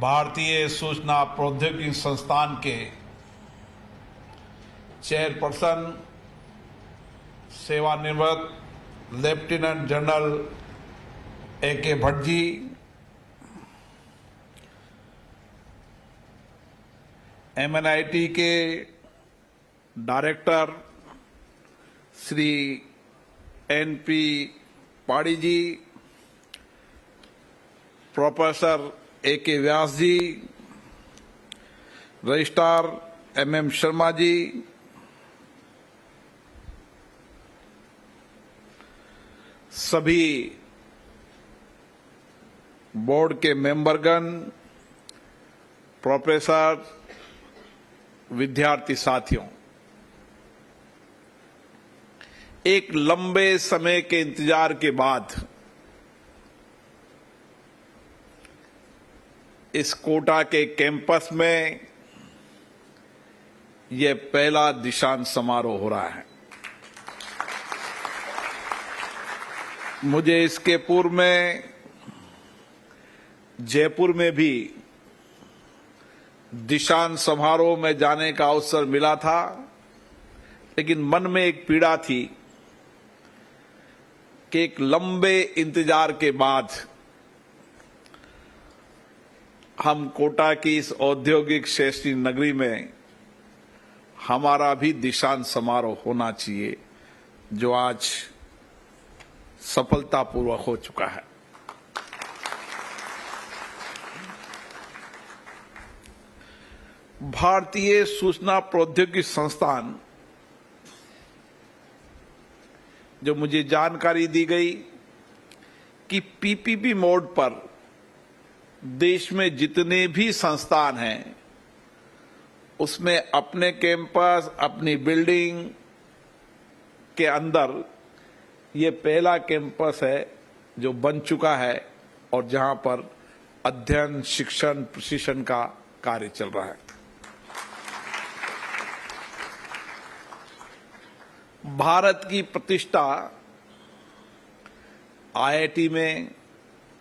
भारतीय सूचना प्रौद्योगिकी संस्थान के चेयरपर्सन सेवानिवृत्त lieutenant general A K. Bhatt ji, MNIT के डायरेक्टर श्री N.P. पाड़ी जी, प्रोफेसर A.K. व्यास जी, रजिस्ट्रार M.M. शर्मा जी, सभी बोर्ड के मेंबरगण, प्रोफेसर, विद्यार्थी साथियों, एक लंबे समय के इंतजार के बाद इस कोटा के कैंपस में यह पहला दीक्षांत समारोह हो रहा है। मुझे इसके पूर्व में जयपुर में भी दीक्षांत समारोह में जाने का अवसर मिला था, लेकिन मन में एक पीड़ा थी कि एक लंबे इंतजार के बाद हम कोटा की इस औद्योगिक शैक्षणिक नगरी में हमारा भी दीक्षांत समारोह होना चाहिए, जो आज सफलतापूर्वक हो चुका है। भारतीय सूचना प्रौद्योगिकी संस्थान, जो मुझे जानकारी दी गई कि PPP मोड पर देश में जितने भी संस्थान हैं, उसमें अपने कैंपस, अपनी बिल्डिंग के अंदर ये पहला कैंपस है जो बन चुका है और जहां पर अध्ययन, शिक्षण, प्रशिक्षण का कार्य चल रहा है। भारत की प्रतिष्ठा IIT में,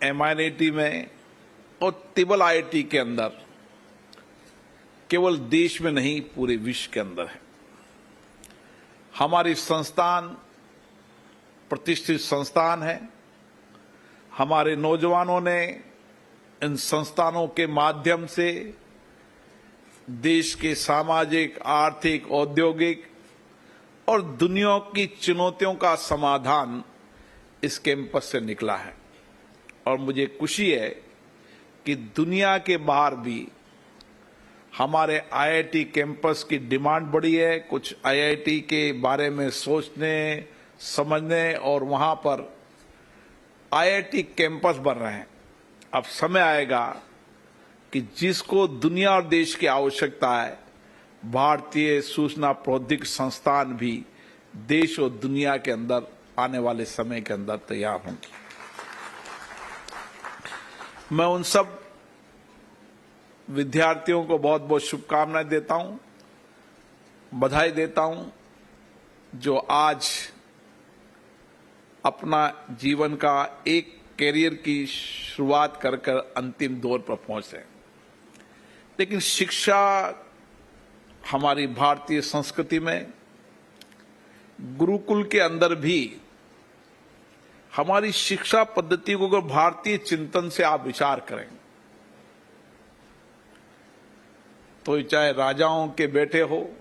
MIT में और ट्रिपल IIT के अंदर केवल देश में नहीं, पूरे विश्व के अंदर है। हमारी संस्थान प्रतिष्ठित संस्थान है। हमारे नौजवानों ने इन संस्थानों के माध्यम से देश के सामाजिक, आर्थिक, औद्योगिक और दुनिया की चुनौतियों का समाधान इस कैंपस से निकला है। और मुझे खुशी है कि दुनिया के बाहर भी हमारे IIT कैंपस की डिमांड बढ़ी है। कुछ IIT के बारे में सोचने, समझने और वहां पर IIT कैंपस बन रहे हैं। अब समय आएगा कि जिसको दुनिया और देश की आवश्यकता है, भारतीय सूचना प्रौद्योगिकी संस्थान भी देश और दुनिया के अंदर आने वाले समय के अंदर तैयार होंगे। मैं उन सब विद्यार्थियों को बहुत बहुत शुभकामनाएं देता हूं, बधाई देता हूं, जो आज अपना जीवन का एक कैरियर की शुरुआत कर अंतिम दौर पर पहुंचे। लेकिन शिक्षा हमारी भारतीय संस्कृति में गुरुकुल के अंदर भी हमारी शिक्षा पद्धति को अगर भारतीय चिंतन से आप विचार करें तो चाहे राजाओं के बेटे हो,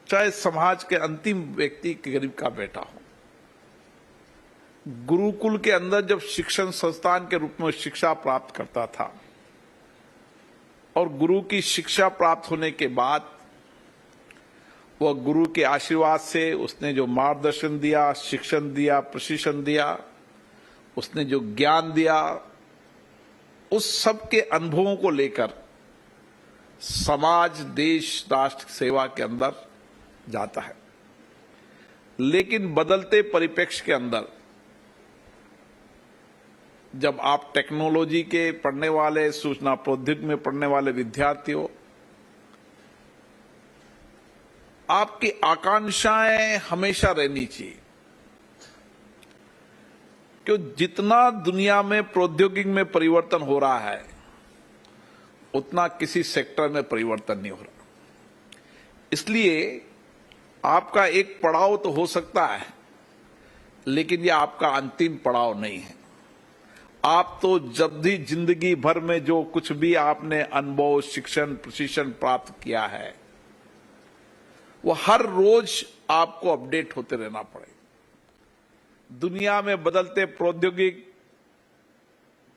चाहे समाज के अंतिम व्यक्ति के गरीब का बेटा हो, गुरुकुल के अंदर जब शिक्षण संस्थान के रूप में शिक्षा प्राप्त करता था और गुरु की शिक्षा प्राप्त होने के बाद वह गुरु के आशीर्वाद से उसने जो मार्गदर्शन दिया, शिक्षण दिया, प्रशिक्षण दिया, उसने जो ज्ञान दिया, उस सब के अनुभवों को लेकर समाज, देश, राष्ट्र सेवा के अंदर जाता है। लेकिन बदलते परिप्रेक्ष्य के अंदर जब आप टेक्नोलॉजी के पढ़ने वाले, सूचना प्रौद्योगिकी में पढ़ने वाले विद्यार्थी हो, आपकी आकांक्षाएं हमेशा रहनी चाहिए कि जितना दुनिया में प्रौद्योगिकी में परिवर्तन हो रहा है, उतना किसी सेक्टर में परिवर्तन नहीं हो रहा। इसलिए आपका एक पड़ाव तो हो सकता है, लेकिन यह आपका अंतिम पड़ाव नहीं है। आप तो जब भी जिंदगी भर में जो कुछ भी आपने अनुभव, शिक्षण, प्रशिक्षण प्राप्त किया है, वो हर रोज आपको अपडेट होते रहना पड़ेगा। दुनिया में बदलते प्रौद्योगिकी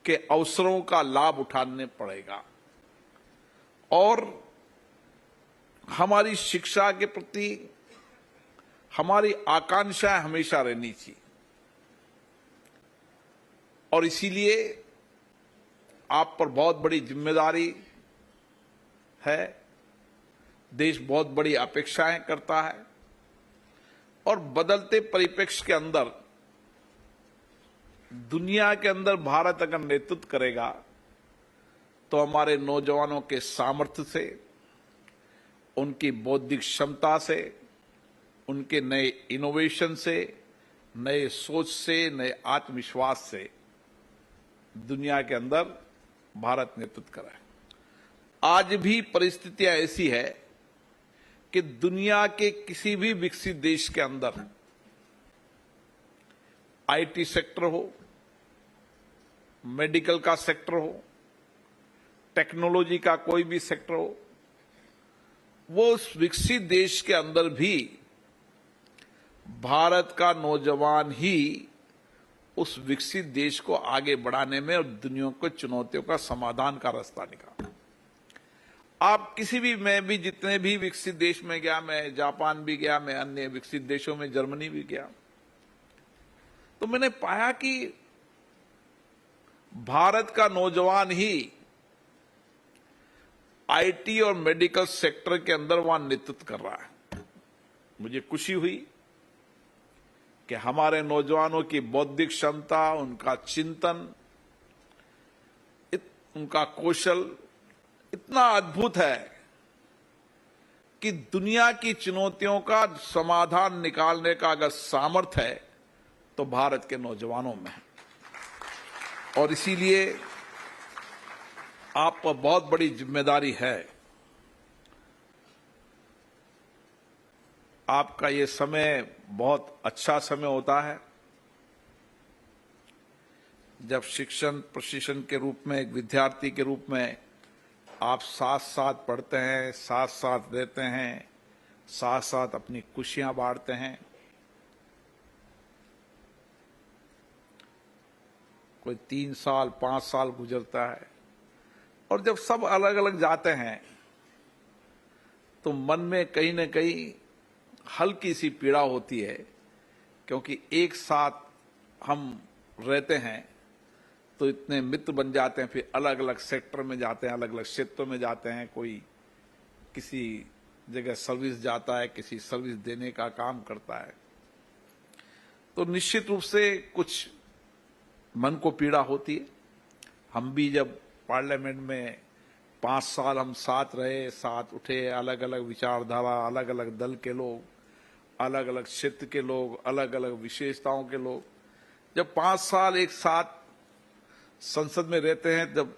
के अवसरों का लाभ उठाने पड़ेगा और हमारी शिक्षा के प्रति हमारी आकांक्षाएं हमेशा रहनी चाहिए। और इसीलिए आप पर बहुत बड़ी जिम्मेदारी है, देश बहुत बड़ी अपेक्षाएं करता है और बदलते परिप्रेक्ष्य के अंदर दुनिया के अंदर भारत अगर नेतृत्व करेगा तो हमारे नौजवानों के सामर्थ्य से, उनकी बौद्धिक क्षमता से, उनके नए इनोवेशन से, नए सोच से, नए आत्मविश्वास से दुनिया के अंदर भारत नेतृत्व कर रहा है। आज भी परिस्थितियां ऐसी है कि दुनिया के किसी भी विकसित देश के अंदर आईटी सेक्टर हो, मेडिकल का सेक्टर हो, टेक्नोलॉजी का कोई भी सेक्टर हो, वो उस विकसित देश के अंदर भी भारत का नौजवान ही उस विकसित देश को आगे बढ़ाने में और दुनिया को चुनौतियों का समाधान का रास्ता निकाला। आप किसी भी, मैं भी जितने भी विकसित देश में गया, मैं जापान भी गया, मैं अन्य विकसित देशों में जर्मनी भी गया, तो मैंने पाया कि भारत का नौजवान ही आईटी और मेडिकल सेक्टर के अंदर वहां नेतृत्व कर रहा है। मुझे खुशी हुई कि हमारे नौजवानों की बौद्धिक क्षमता, उनका चिंतन, उनका कौशल इतना अद्भुत है कि दुनिया की चुनौतियों का समाधान निकालने का अगर सामर्थ्य है तो भारत के नौजवानों में है। और इसीलिए आप पर बहुत बड़ी जिम्मेदारी है। आपका ये समय बहुत अच्छा समय होता है जब शिक्षण प्रशिक्षण के रूप में, एक विद्यार्थी के रूप में आप साथ साथ पढ़ते हैं, साथ साथ रहते हैं, साथ साथ अपनी खुशियां बांटते हैं। कोई 3 साल 5 साल गुजरता है और जब सब अलग अलग जाते हैं तो मन में कहीं न कहीं हल्की सी पीड़ा होती है, क्योंकि एक साथ हम रहते हैं तो इतने मित्र बन जाते हैं, फिर अलग अलग सेक्टर में जाते हैं, अलग अलग क्षेत्रों में जाते हैं। कोई किसी जगह सर्विस जाता है, किसी सर्विस देने का काम करता है, तो निश्चित रूप से कुछ मन को पीड़ा होती है। हम भी जब पार्लियामेंट में 5 साल हम साथ रहे, साथ उठे, अलग अलग विचारधारा, अलग अलग दल के लोग, अलग अलग क्षेत्र के लोग, अलग अलग विशेषताओं के लोग, जब 5 साल एक साथ संसद में रहते हैं, जब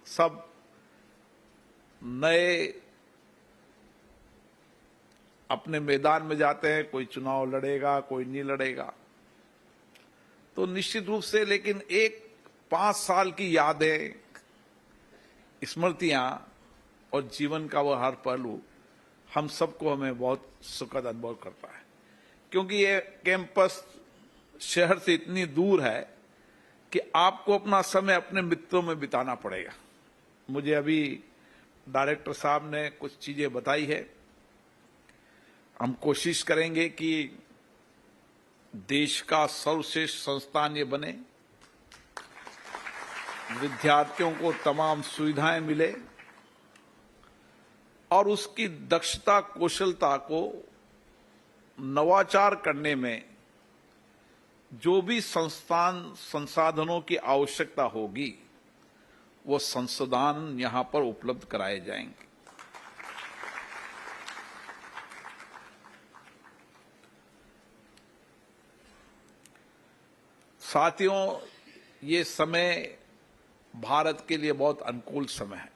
सब नए अपने मैदान में जाते हैं, कोई चुनाव लड़ेगा, कोई नहीं लड़ेगा, तो निश्चित रूप से, लेकिन एक 5 साल की यादें, स्मृतियां और जीवन का वह हर पहलू हम सबको हमें बहुत सुखद अनुभव करता है। क्योंकि ये कैंपस शहर से इतनी दूर है कि आपको अपना समय अपने मित्रों में बिताना पड़ेगा। मुझे अभी डायरेक्टर साहब ने कुछ चीजें बताई है। हम कोशिश करेंगे कि देश का सर्वश्रेष्ठ संस्थान ये बने, विद्यार्थियों को तमाम सुविधाएं मिले और उसकी दक्षता, कौशलता को नवाचार करने में जो भी संसाधनों की आवश्यकता होगी, वो संसाधन यहां पर उपलब्ध कराए जाएंगे। साथियों, ये समय भारत के लिए बहुत अनुकूल समय है।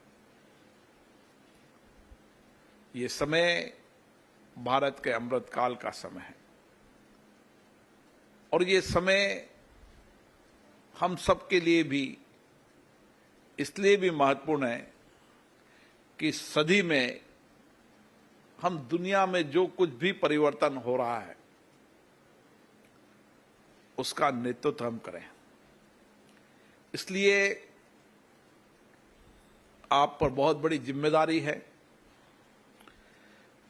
ये समय भारत के अमृतकाल का समय है और ये समय हम सबके लिए भी इसलिए भी महत्वपूर्ण है कि सदी में हम दुनिया में जो कुछ भी परिवर्तन हो रहा है उसका नेतृत्व हम करें। इसलिए आप पर बहुत बड़ी जिम्मेदारी है।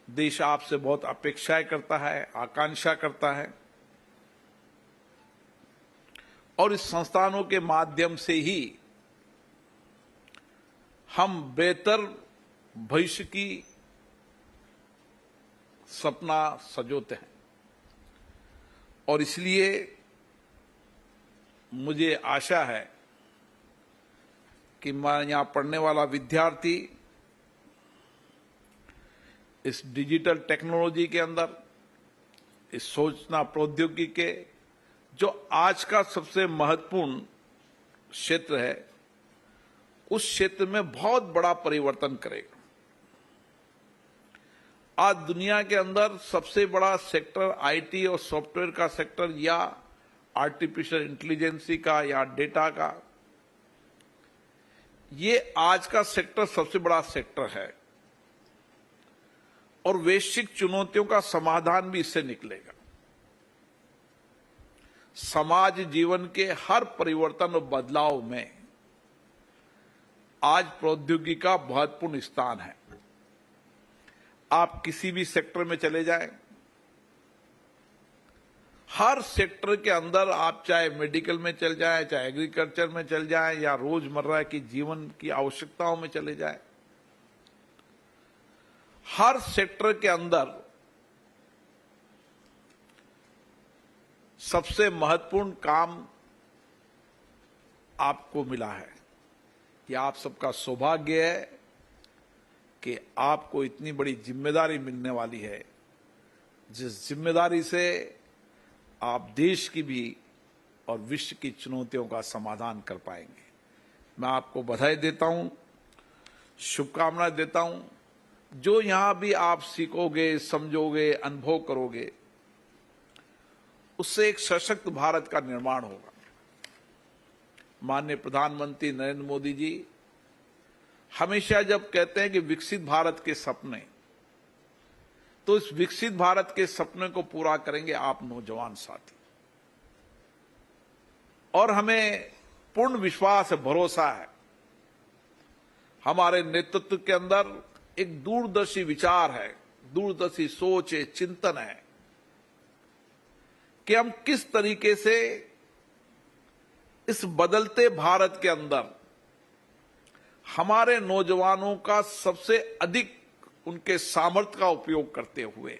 देश आपसे बहुत अपेक्षाएं करता है, आकांक्षा करता है और इस संस्थानों के माध्यम से ही हम बेहतर भविष्य की सपना सजोते हैं। और इसलिए मुझे आशा है कि मैं यहां पढ़ने वाला विद्यार्थी इस डिजिटल टेक्नोलॉजी के अंदर, इस सूचना प्रौद्योगिकी के जो आज का सबसे महत्वपूर्ण क्षेत्र है, उस क्षेत्र में बहुत बड़ा परिवर्तन करेगा। आज दुनिया के अंदर सबसे बड़ा सेक्टर आईटी और सॉफ्टवेयर का सेक्टर या आर्टिफिशियल इंटेलिजेंसी का या डेटा का, ये आज का सेक्टर सबसे बड़ा सेक्टर है और वैश्विक चुनौतियों का समाधान भी इससे निकलेगा। समाज जीवन के हर परिवर्तन और बदलाव में आज प्रौद्योगिकी का महत्वपूर्ण स्थान है। आप किसी भी सेक्टर में चले जाएं, हर सेक्टर के अंदर आप चाहे मेडिकल में चल जाएं, चाहे एग्रीकल्चर में चल जाएं या रोजमर्रा की जीवन की आवश्यकताओं में चले जाएं, हर सेक्टर के अंदर सबसे महत्वपूर्ण काम आपको मिला है। यह आप सबका सौभाग्य है कि आपको इतनी बड़ी जिम्मेदारी मिलने वाली है, जिस जिम्मेदारी से आप देश की भी और विश्व की चुनौतियों का समाधान कर पाएंगे। मैं आपको बधाई देता हूं, शुभकामनाएं देता हूं। जो यहां भी आप सीखोगे, समझोगे, अनुभव करोगे, उससे एक सशक्त भारत का निर्माण होगा। माननीय प्रधानमंत्री नरेंद्र मोदी जी हमेशा जब कहते हैं कि विकसित भारत के सपने, तो इस विकसित भारत के सपने को पूरा करेंगे आप नौजवान साथी। और हमें पूर्ण विश्वास है, भरोसा है, हमारे नेतृत्व के अंदर एक दूरदर्शी विचार है, दूरदर्शी सोच है, चिंतन है कि हम किस तरीके से इस बदलते भारत के अंदर हमारे नौजवानों का सबसे अधिक उनके सामर्थ्य का उपयोग करते हुए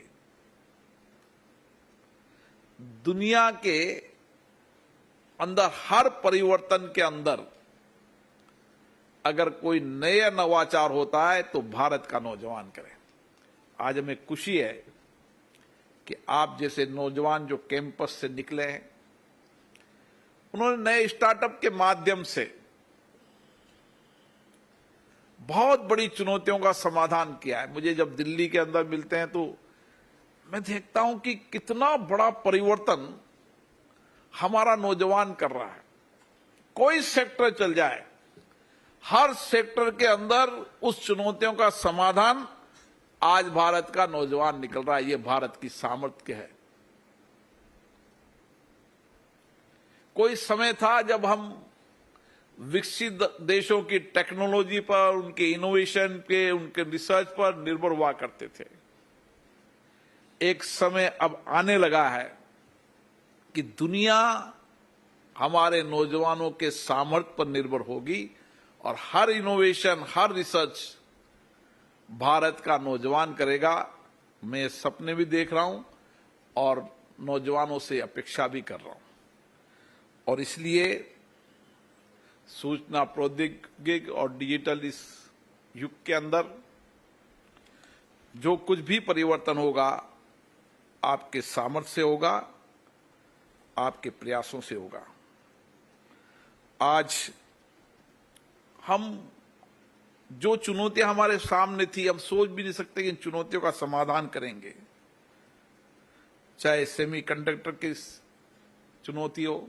दुनिया के अंदर हर परिवर्तन के अंदर अगर कोई नया नवाचार होता है तो भारत का नौजवान करे। आज हमें खुशी है कि आप जैसे नौजवान जो कैंपस से निकले हैं, उन्होंने नए स्टार्टअप के माध्यम से बहुत बड़ी चुनौतियों का समाधान किया है। मुझे जब दिल्ली के अंदर मिलते हैं तो मैं देखता हूं कि कितना बड़ा परिवर्तन हमारा नौजवान कर रहा है। कोई सेक्टर चल जाए, हर सेक्टर के अंदर उस चुनौतियों का समाधान आज भारत का नौजवान निकल रहा है। ये भारत की सामर्थ्य है। कोई समय था जब हम विकसित देशों की टेक्नोलॉजी पर, उनके इनोवेशन पे, उनके रिसर्च पर निर्भर हुआ करते थे। एक समय अब आने लगा है कि दुनिया हमारे नौजवानों के सामर्थ्य पर निर्भर होगी और हर इनोवेशन, हर रिसर्च भारत का नौजवान करेगा। मैं सपने भी देख रहा हूं और नौजवानों से अपेक्षा भी कर रहा हूं। और इसलिए सूचना प्रौद्योगिकी और डिजिटल इस युग के अंदर जो कुछ भी परिवर्तन होगा, आपके सामर्थ्य से होगा, आपके प्रयासों से होगा। आज हम जो चुनौतियां हमारे सामने थी, हम सोच भी नहीं सकते कि इन चुनौतियों का समाधान करेंगे। चाहे सेमीकंडक्टर की चुनौती हो,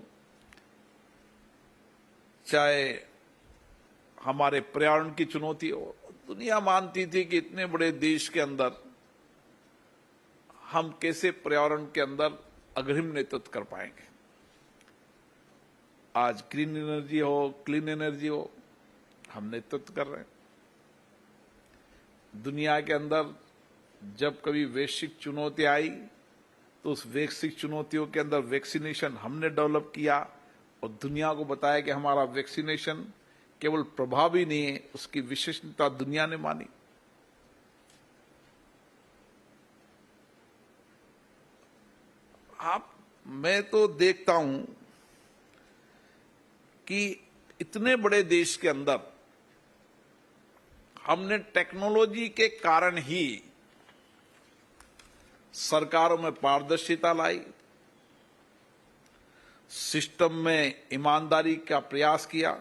चाहे हमारे पर्यावरण की चुनौती हो। दुनिया मानती थी कि इतने बड़े देश के अंदर हम कैसे पर्यावरण के अंदर अग्रिम नेतृत्व कर पाएंगे। आज ग्रीन एनर्जी हो, क्लीन एनर्जी हो, हम नेतृत्व कर रहे हैं। दुनिया के अंदर जब कभी वैश्विक चुनौती आई तो उस वैश्विक चुनौतियों के अंदर वैक्सीनेशन हमने डेवलप किया और दुनिया को बताया कि हमारा वैक्सीनेशन केवल प्रभावी नहीं है, उसकी विशेषता दुनिया ने मानी। मैं तो देखता हूं कि इतने बड़े देश के अंदर हमने टेक्नोलॉजी के कारण ही सरकारों में पारदर्शिता लाई, सिस्टम में ईमानदारी का प्रयास किया।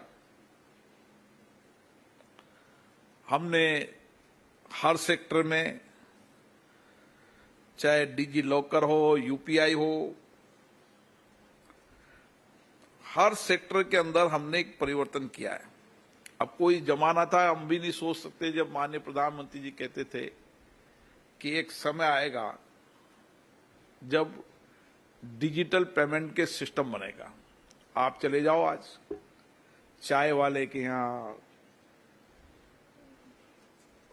हमने हर सेक्टर में, चाहे डिजी लॉकर हो, यूपीआई हो, हर सेक्टर के अंदर हमने एक परिवर्तन किया है। अब कोई जमाना था, हम भी नहीं सोच सकते, जब माननीय प्रधानमंत्री जी कहते थे कि एक समय आएगा जब डिजिटल पेमेंट के सिस्टम बनेगा। आप चले जाओ आज चाय वाले के यहां,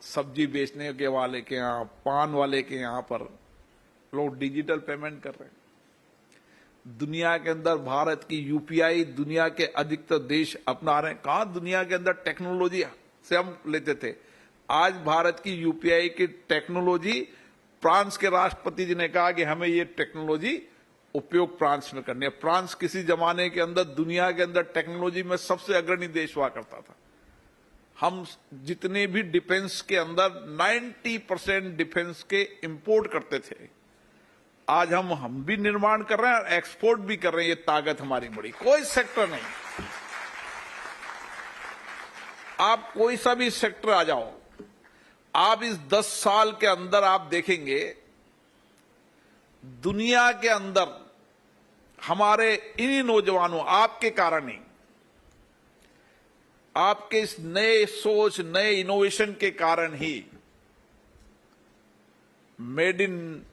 सब्जी बेचने के वाले के यहां, पान वाले के यहां पर लोग डिजिटल पेमेंट कर रहे हैं। दुनिया के अंदर भारत की यूपीआई दुनिया के अधिकतर देश अपना रहे हैं। कहां दुनिया के अंदर टेक्नोलॉजी से हम लेते थे, आज भारत की यूपीआई की टेक्नोलॉजी, फ्रांस के राष्ट्रपति जी ने कहा कि हमें ये टेक्नोलॉजी उपयोग फ्रांस में करनी है। फ्रांस किसी जमाने के अंदर दुनिया के अंदर टेक्नोलॉजी में सबसे अग्रणी देश हुआ करता था। हम जितने भी डिफेंस के अंदर 90% डिफेंस के इंपोर्ट करते थे, आज हम भी निर्माण कर रहे हैं और एक्सपोर्ट भी कर रहे हैं। ये ताकत हमारी बड़ी, कोई सेक्टर नहीं, आप कोई सा भी सेक्टर आ जाओ, आप इस 10 साल के अंदर आप देखेंगे दुनिया के अंदर हमारे इन्हीं नौजवानों, आपके कारण ही, आपके इस नए सोच, नए इनोवेशन के कारण he made in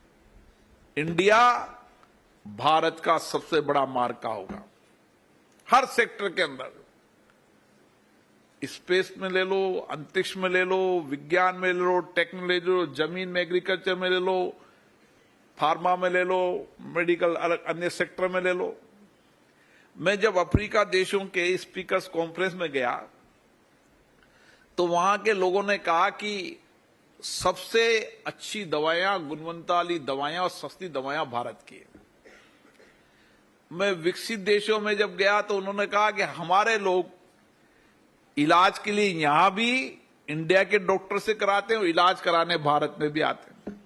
India Bharat का सबसे बड़ा मार्का होगा। हर सेक्टर के अंदर, स्पेस में ले लो, अंतरिक्ष में ले लो, विज्ञान में ले लो, टेक्नोलॉजी ले लो, जमीन में एग्रीकल्चर में ले लो, फार्मा में ले लो, मेडिकल अलग अन्य सेक्टर में ले लो। मैं जब अफ्रीका देशों के स्पीकर्स कॉन्फ्रेंस में गया तो वहां के लोगों ने कहा कि सबसे अच्छी दवाइयां, गुणवत्ता वाली दवाइयां और सस्ती दवाइयां भारत की है। मैं विकसित देशों में जब गया तो उन्होंने कहा कि हमारे लोग इलाज के लिए यहां भी इंडिया के डॉक्टर से कराते हैं और इलाज कराने भारत में भी आते हैं।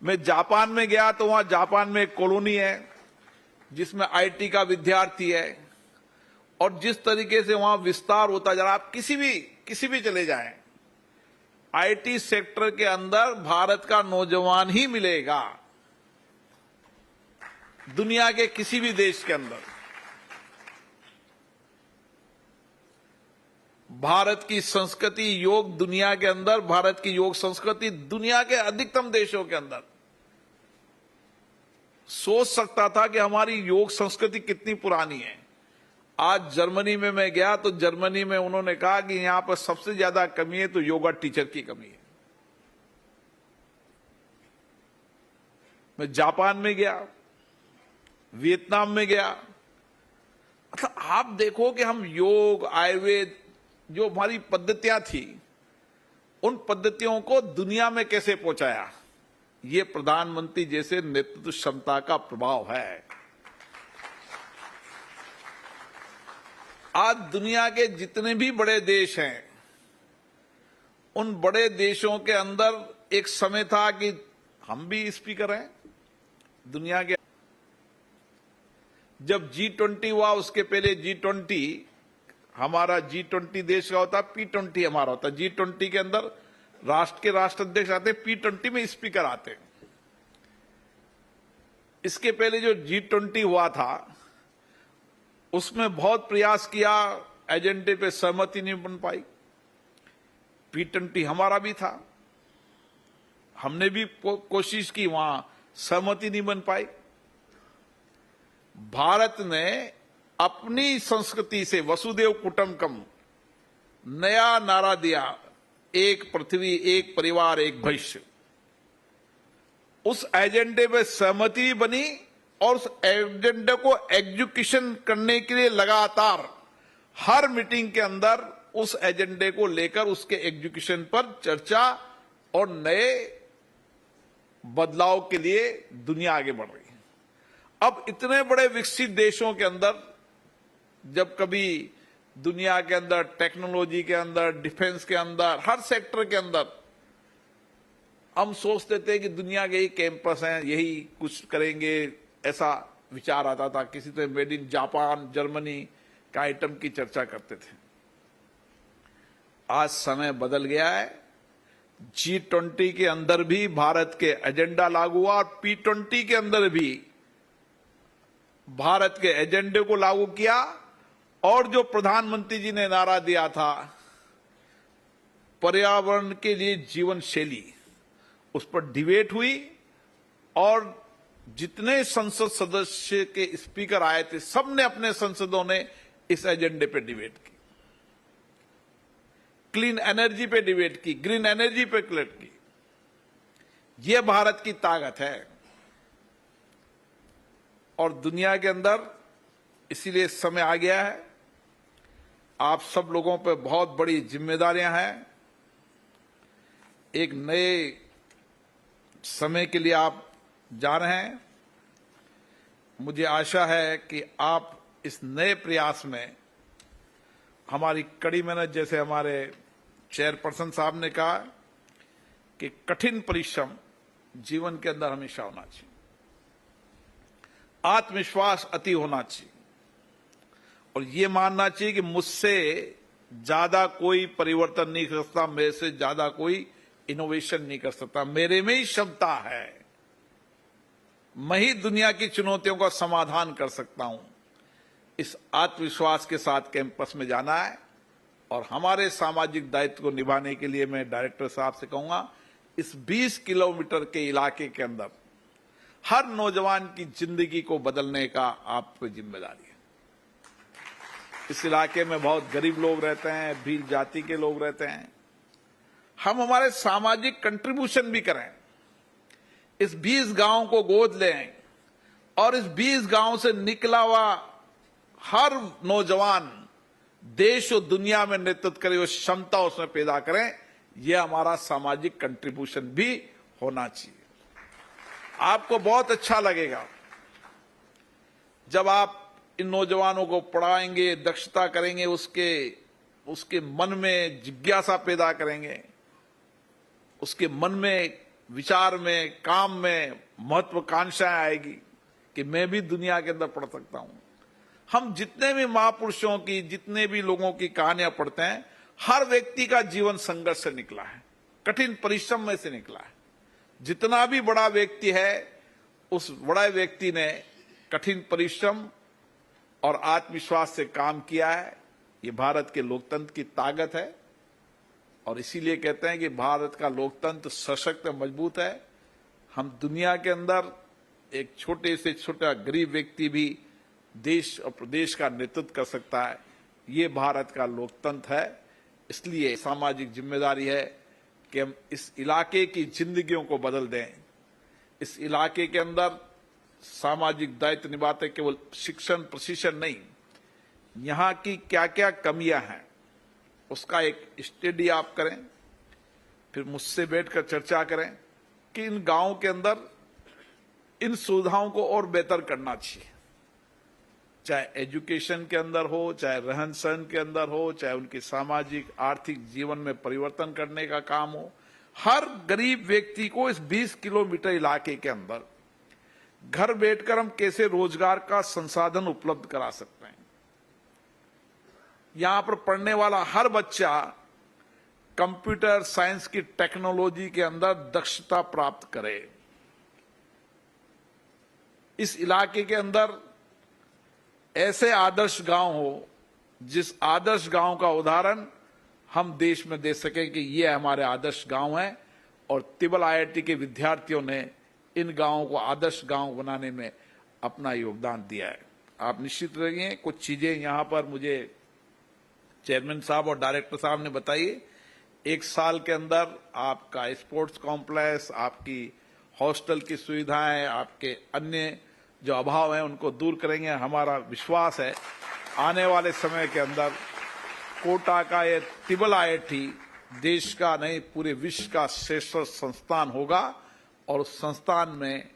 मैं जापान में गया तो वहां जापान में एक कॉलोनी है जिसमें आईटी का विद्यार्थी है, और जिस तरीके से वहां विस्तार होता जा रहा, आप किसी भी चले जाएं, आईटी सेक्टर के अंदर भारत का नौजवान ही मिलेगा दुनिया के किसी भी देश के अंदर। भारत की संस्कृति योग दुनिया के अंदर, भारत की योग संस्कृति दुनिया के अधिकतम देशों के अंदर। सोच सकता था कि हमारी योग संस्कृति कितनी पुरानी है। आज जर्मनी में मैं गया तो जर्मनी में उन्होंने कहा कि यहां पर सबसे ज्यादा कमी है तो योगा टीचर की कमी है। मैं जापान में गया, वियतनाम में गया, मतलब आप देखो कि हम योग, आयुर्वेद, जो हमारी पद्धतियां थी, उन पद्धतियों को दुनिया में कैसे पहुंचाया। ये प्रधानमंत्री जैसे नेतृत्व क्षमता का प्रभाव है। आज दुनिया के जितने भी बड़े देश हैं, उन बड़े देशों के अंदर एक समय था कि हम भी स्पीकर हैं दुनिया के। जब G20 हुआ, उसके पहले G20 हमारा G20 देश का होता, P20 हमारा होता। G20 के अंदर राष्ट्र के राष्ट्राध्यक्ष आते, P20 में स्पीकर आते। इसके पहले जो G20 हुआ था उसमें बहुत प्रयास किया, एजेंडे पे सहमति नहीं बन पाई। P20 हमारा भी था, हमने भी कोशिश की, वहां सहमति नहीं बन पाई। भारत ने अपनी संस्कृति से वसुदेव कुटुंबकम नया नारा दिया, एक पृथ्वी, एक परिवार, एक भविष्य। उस एजेंडे पे सहमति बनी और उस एजेंडे को एग्जीक्यूशन करने के लिए लगातार हर मीटिंग के अंदर उस एजेंडे को लेकर उसके एग्जीक्यूशन पर चर्चा और नए बदलाव के लिए दुनिया आगे बढ़ रही है। अब इतने बड़े विकसित देशों के अंदर जब कभी दुनिया के अंदर, टेक्नोलॉजी के अंदर, डिफेंस के अंदर, हर सेक्टर के अंदर हम सोचते थे कि दुनिया के ही कैंपस हैं, यही कुछ करेंगे, ऐसा विचार आता था। किसी तो मेड इन जापान, जर्मनी का आइटम की चर्चा करते थे। आज समय बदल गया है। G20 के अंदर भी भारत के एजेंडा लागू हुआ और P20 के अंदर भी भारत के एजेंडे को लागू किया। और जो प्रधानमंत्री जी ने नारा दिया था, पर्यावरण के लिए जीवन शैली, उस पर डिबेट हुई और जितने संसद सदस्य के स्पीकर आए थे, सबने अपने संसदों ने इस एजेंडे पे डिबेट की। क्लीन एनर्जी पे डिबेट की, ग्रीन एनर्जी पे डिबेट की। यह भारत की ताकत है। और दुनिया के अंदर इसीलिए समय आ गया है, आप सब लोगों पे बहुत बड़ी जिम्मेदारियां हैं। एक नए समय के लिए आप जा रहे हैं। मुझे आशा है कि आप इस नए प्रयास में हमारी कड़ी मेहनत, जैसे हमारे चेयरपर्सन साहब ने कहा कि कठिन परिश्रम जीवन के अंदर हमेशा होना चाहिए, आत्मविश्वास अति होना चाहिए और ये मानना चाहिए कि मुझसे ज्यादा कोई परिवर्तन नहीं कर सकता, मेरे से ज्यादा कोई इनोवेशन नहीं कर सकता, मेरे में ही क्षमता है, मैं ही दुनिया की चुनौतियों का समाधान कर सकता हूं। इस आत्मविश्वास के साथ कैंपस में जाना है और हमारे सामाजिक दायित्व को निभाने के लिए मैं डायरेक्टर साहब से कहूंगा, इस 20 किलोमीटर के इलाके के अंदर हर नौजवान की जिंदगी को बदलने का आप पे जिम्मेदारी है। इस इलाके में बहुत गरीब लोग रहते हैं, भील जाति के लोग रहते हैं। हम हमारे सामाजिक कंट्रीब्यूशन भी करें, इस 20 गांव को गोद लें और इस 20 गांव से निकला हुआ हर नौजवान देश और दुनिया में नेतृत्व करे, वो क्षमता उसमें पैदा करें। यह हमारा सामाजिक कंट्रीब्यूशन भी होना चाहिए। आपको बहुत अच्छा लगेगा जब आप इन नौजवानों को पढ़ाएंगे, दक्षता करेंगे, उसके मन में जिज्ञासा पैदा करेंगे, उसके मन में, विचार में, काम में महत्वाकांक्षाएं आएगी कि मैं भी दुनिया के अंदर पढ़ सकता हूं। हम जितने भी महापुरुषों की, जितने भी लोगों की कहानियां पढ़ते हैं, हर व्यक्ति का जीवन संघर्ष से निकला है, कठिन परिश्रम में से निकला है। जितना भी बड़ा व्यक्ति है, उस बड़ा व्यक्ति ने कठिन परिश्रम और आत्मविश्वास से काम किया है। ये भारत के लोकतंत्र की ताकत है और इसीलिए कहते हैं कि भारत का लोकतंत्र सशक्त मजबूत है। हम दुनिया के अंदर एक छोटे से छोटा गरीब व्यक्ति भी देश और प्रदेश का नेतृत्व कर सकता है। ये भारत का लोकतंत्र है। इसलिए सामाजिक जिम्मेदारी है कि हम इस इलाके की जिंदगियों को बदल दें। इस इलाके के अंदर सामाजिक दायित्व निभाते केवल शिक्षण प्रशिक्षण नहीं, यहां की क्या क्या कमियां हैं उसका एक स्टडी आप करें, फिर मुझसे बैठकर चर्चा करें कि इन गांवों के अंदर इन सुविधाओं को और बेहतर करना चाहिए, चाहे एजुकेशन के अंदर हो, चाहे रहन सहन के अंदर हो, चाहे उनके सामाजिक आर्थिक जीवन में परिवर्तन करने का काम हो। हर गरीब व्यक्ति को इस 20 किलोमीटर इलाके के अंदर घर बैठकर हम कैसे रोजगार का संसाधन उपलब्ध करा सकते हैं। यहां पर पढ़ने वाला हर बच्चा कंप्यूटर साइंस की टेक्नोलॉजी के अंदर दक्षता प्राप्त करे। इस इलाके के अंदर ऐसे आदर्श गांव हो जिस आदर्श गांव का उदाहरण हम देश में दे सकें कि ये हमारे आदर्श गांव हैं, और तिब्बल आईआईटी के विद्यार्थियों ने इन गांवों को आदर्श गांव बनाने में अपना योगदान दिया है। आप निश्चित रहिए, कुछ चीजें यहां पर मुझे चेयरमैन साहब और डायरेक्टर साहब ने बताई। 1 साल के अंदर आपका स्पोर्ट्स कॉम्प्लेक्स, आपकी हॉस्टल की सुविधाएं, आपके अन्य जो अभाव हैं उनको दूर करेंगे। हमारा विश्वास है आने वाले समय के अंदर कोटा का ये तिब्बल आईआईटी देश का नहीं पूरे विश्व का श्रेष्ठ संस्थान होगा, और उस संस्थान में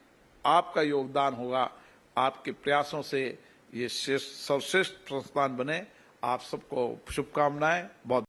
आपका योगदान होगा। आपके प्रयासों से ये सर्वश्रेष्ठ संस्थान बने। आप सबको शुभकामनाएं। बहुत